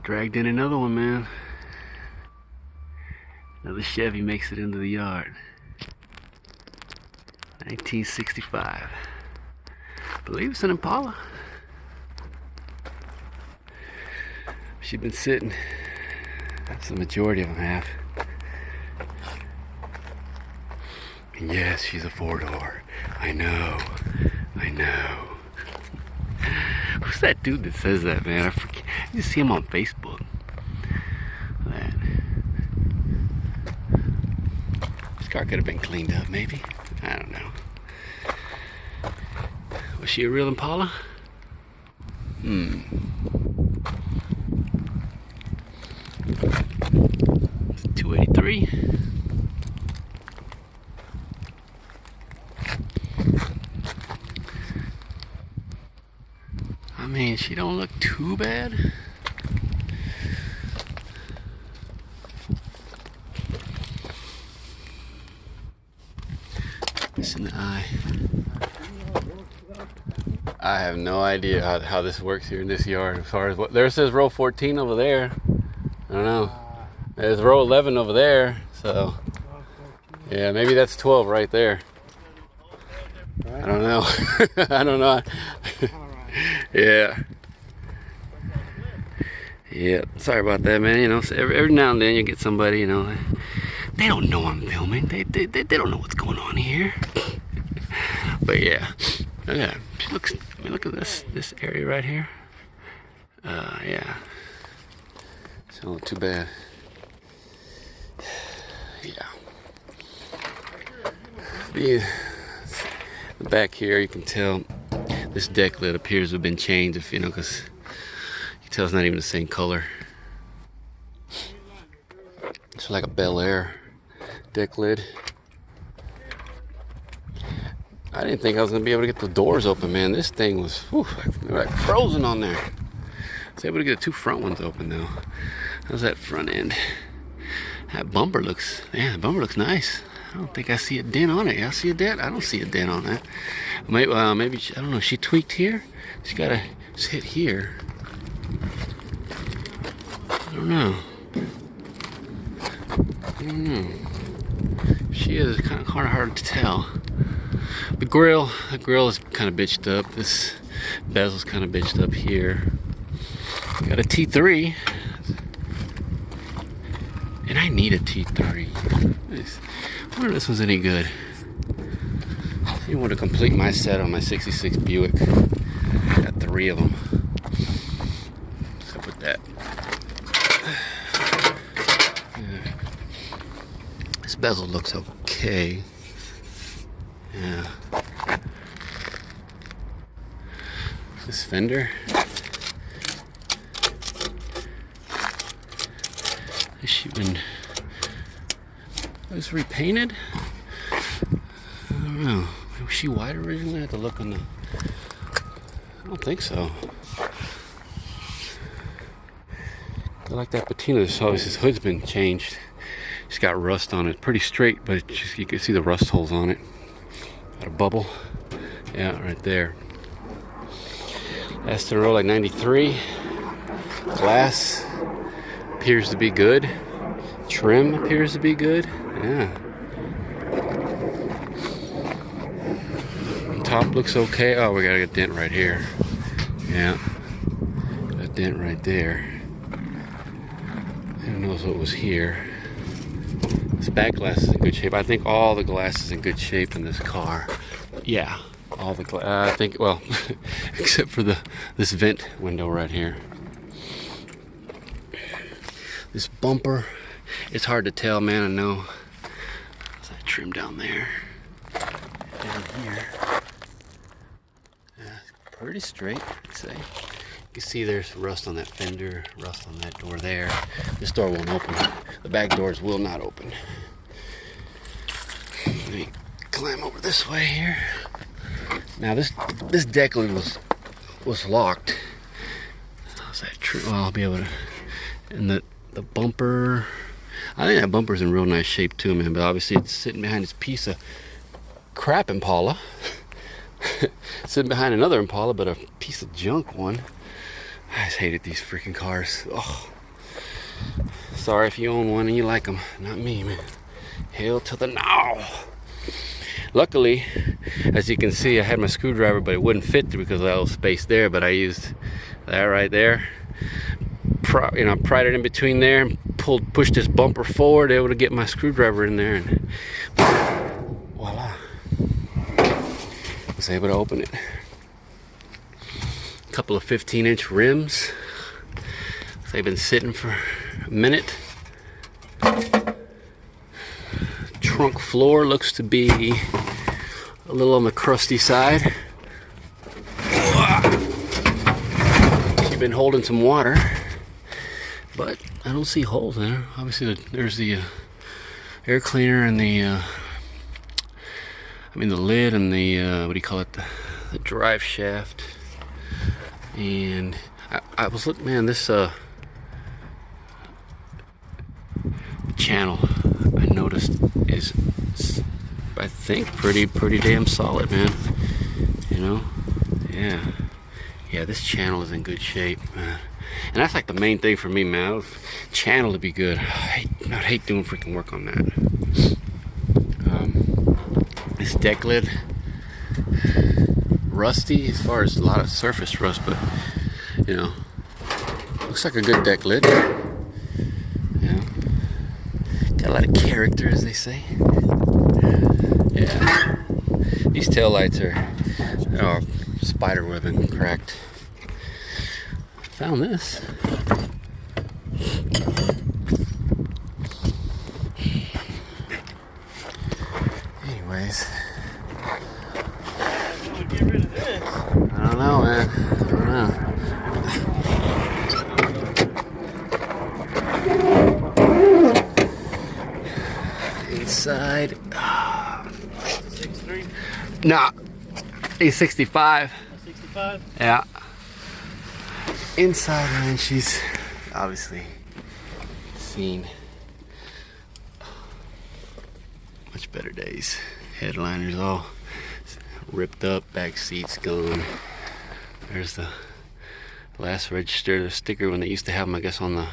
Dragged in another one, man. Another Chevy makes it into the yard. 1965. I believe it's an Impala. She's been sitting. That's the majority of them have. And yes, she's a four-door. I know. I know. Who's that dude that says that, man? I forget. You see him on Facebook. That. This car could have been cleaned up, maybe. I don't know. Was she a real Impala? 283. I mean, she don't look too bad. It's in the eye. I have no idea how this works here in this yard. As far as what there says row 14 over there. I don't know. There's row 11 over there. So yeah, maybe that's 12 right there. I don't know. I don't know. Yeah. Yeah. Sorry about that, man. You know, so every now and then you get somebody, you know, they don't know I'm filming. They don't know what's going on here. But yeah. Okay. She looks. I mean, look at this area right here. Yeah. It's not too bad. Yeah. The back here, you can tell this deck lid appears to have been changed, if you know, because you can tell it's not even the same color. It's like a Bel Air deck lid. I didn't think I was gonna be able to get the doors open, man. This thing was like frozen on there. I was able to get the two front ones open though. How's that front end? That bumper looks, yeah, the bumper looks nice. I don't think I see a dent on it. I see a dent? I don't see a dent on that. Maybe I don't know. She tweaked here. She gotta just hit here. I don't know. She is kind of hard to tell. The grill is kind of bitched up. This bezel's kind of bitched up here. Got a T3. And I need a T3. I wonder if this one's any good. I want to complete my set on my 66 Buick. Got 3 of them. What's up with that? Yeah. This bezel looks okay. Yeah. This fender. Has she been? Was repainted? I don't know. Was she white originally? I have to look on the. I don't think so. I like that patina. So his hood's been changed. It's got rust on it. Pretty straight, but just, you can see the rust holes on it. Got a bubble. Yeah, right there. Aston Roll like 93. Glass appears to be good. Trim appears to be good. Yeah. Top looks okay. Oh, we got a dent right here. Yeah. Got a dent right there. Who knows what was here. This back glass is in good shape. I think all the glass is in good shape in this car. Yeah. All the glass. I think, well, except for this vent window right here. This bumper. It's hard to tell, man. I know. There's that trim down there. Down here. Yeah, pretty straight, I'd say. You can see there's rust on that fender, rust on that door there. This door won't open. The back doors will not open. Let me climb over this way here. Now this deck lid was locked. How's that true? Well, I'll be able to. And the bumper. I think that bumper's in real nice shape too, man. But obviously it's sitting behind this piece of crap Impala. Sitting behind another Impala, but a piece of junk one. I just hated these freaking cars. Oh, sorry if you own one and you like them. Not me, man. Hell to the no. Luckily, as you can see, I had my screwdriver, but it wouldn't fit through because of that little space there. But I used that right there. Pried it in between there, and pushed this bumper forward, able to get my screwdriver in there, and voila, was able to open it. A couple of 15-inch rims. They've been sitting for a minute. Trunk floor looks to be a little on the crusty side. She's been holding some water, but I don't see holes in there. Obviously, there's the air cleaner and the lid and the what do you call it? The drive shaft. And I was looking, man, this channel I noticed is, I think, pretty damn solid, man. You know, yeah, this channel is in good shape, man. And that's like the main thing for me, man. Channel to be good. I'd hate doing freaking work on that. This deck lid, rusty as far as a lot of surface rust, but you know, looks like a good deck lid. Yeah, got a lot of character, as they say. Yeah, these taillights are spider webbing cracked. Found this. Anyways, get rid of this. I don't know, man. I don't know. Inside. 6'3"? Nah. He's 65. 65? Yeah. Inside, man, she's obviously seen much better days. Headliners all ripped up, back seats gone. There's the last register sticker when they used to have them, I guess, on the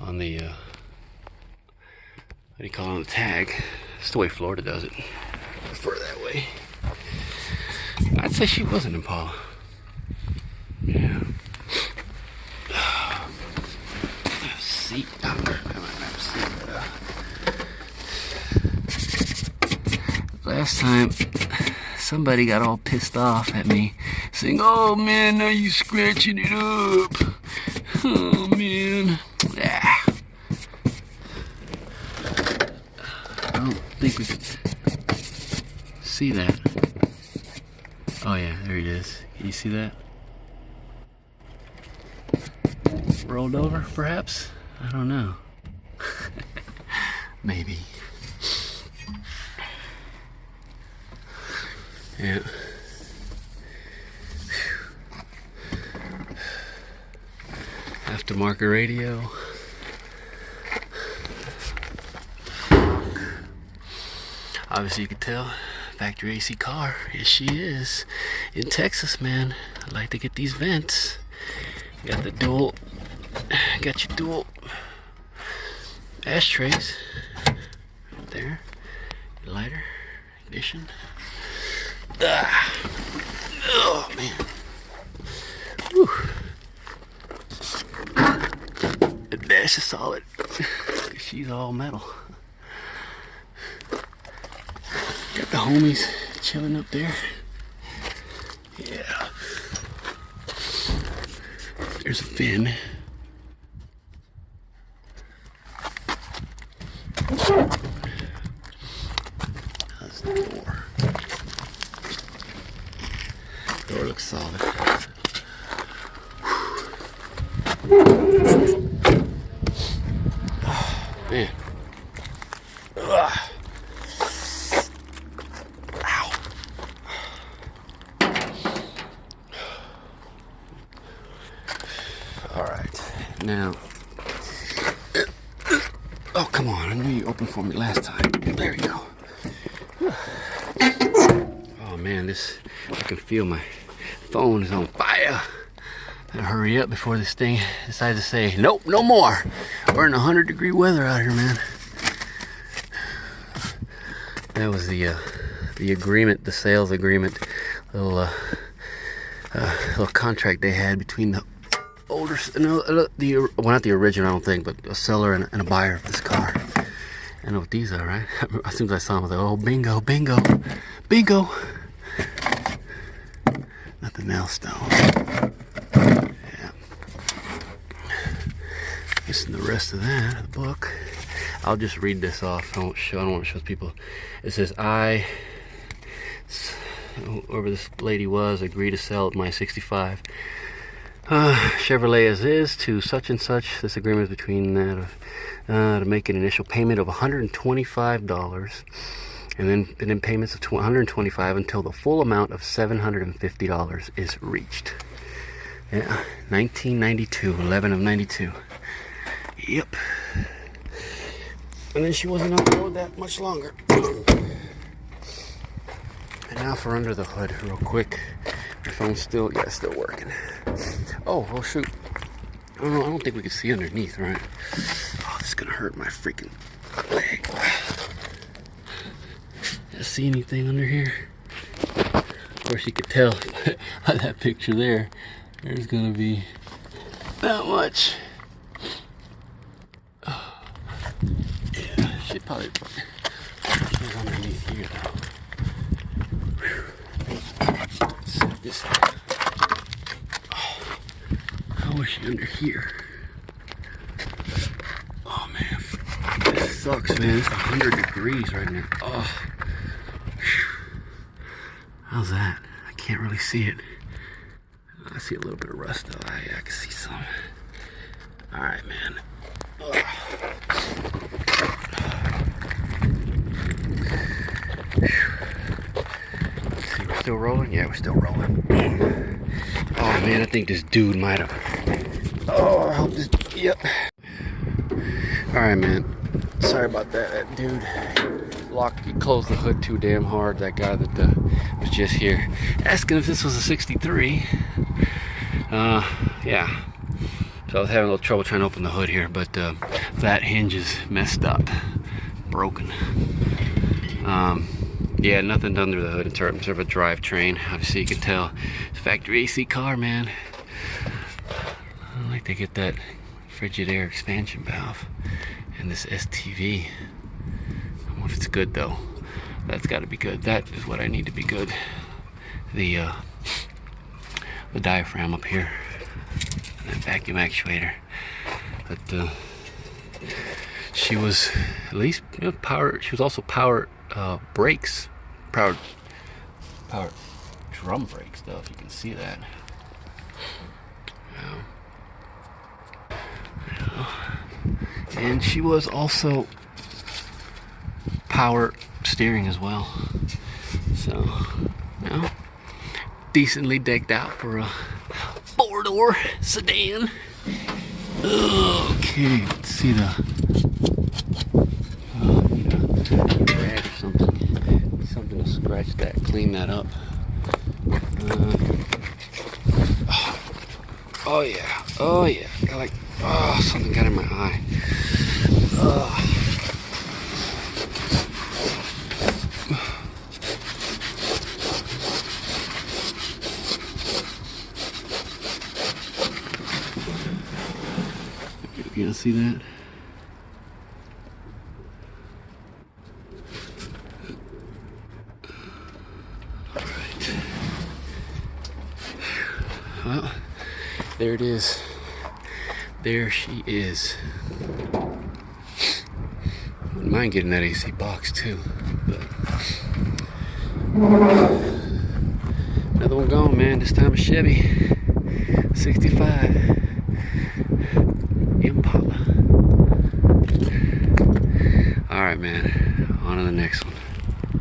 what do you call it, on the tag. It's the way Florida does it. I prefer that way. I'd say she was an Impala. Yeah. Seat. I might have a seat. Last time, somebody got all pissed off at me, saying, "Oh man, now you scratching it up. Oh man." Ah. I don't think we could see that. Oh yeah, there it is. Can you see that? Rolled over, perhaps? I don't know. Maybe. Yeah. Aftermarket radio. Obviously you can tell, factory AC car. Yes, she is. In Texas, man. I like to get these vents. Got the dual, got your dual ashtrays right there. Lighter, ignition. Oh man. Whew. The dash is solid. She's all metal. Got the homies chilling up there. Yeah. There's a fin. How's the door? Door looks solid. Oh, man. Ugh. Ow. All right. Now. Oh, come on. I knew you opened for me last time. There we go. Oh, man. I can feel my phone is on fire. And hurry up before this thing decides to say, nope, no more. We're in 100-degree weather out here, man. That was the agreement, the sales agreement, little contract they had between the older, well, not the original, I don't think, but a seller and a buyer of this car. I know what these are, right? As soon as I saw them, I was like, oh, bingo, bingo, bingo. Nothing else, though. Yeah. Missing the rest of that, the book. I'll just read this off. I don't want to show people. It says, whoever this lady was, agreed to sell my 65 Chevrolet as is to such and such. This agreement is between that to make an initial payment of $125 and then payments of $125 until the full amount of $750 is reached. Yeah, 1992, 11 of 92. Yep. And then she wasn't on the road that much longer. And now for under the hood, real quick. Your phone's still working. Oh, well, shoot. I don't think we can see underneath, right? Oh, this is gonna hurt my freaking leg. You see anything under here? Of course, you could tell by that picture there. There's gonna be not much. Oh. Yeah, she's probably underneath here, though. This, how is she under here? Oh man, this sucks, man. It's 100 degrees right now. Oh, how's that? I can't really see it. I see a little bit of rust though. I can see some. All right, man. Still rolling? Yeah, we're still rolling. Oh man, I think this dude might have. Oh, I hope this. Yep. Alright, man. Sorry about that. That dude he closed the hood too damn hard. That guy that was just here asking if this was a 63. Yeah. So I was having a little trouble trying to open the hood here, but that hinge is messed up, broken. Yeah, nothing done to the hood in terms of a drivetrain. Obviously, you can tell it's a factory AC car, man. I like to get that frigid air expansion valve and this STV. I don't know if it's good though. That's got to be good. That is what I need to be good. The diaphragm up here, and that vacuum actuator. But she was at least power. She was also power. Brakes, power drum brakes though, if you can see that. And she was also power steering as well. So, decently decked out for a 4-door sedan. Okay, let's see the rag or something to scratch that, clean that up. Oh yeah, oh yeah. Something got in my eye. You gonna see that? Well, there it is. There she is. Wouldn't mind getting that AC box too. But another one gone, man. This time a Chevy 65 Impala. Alright, man. On to the next one.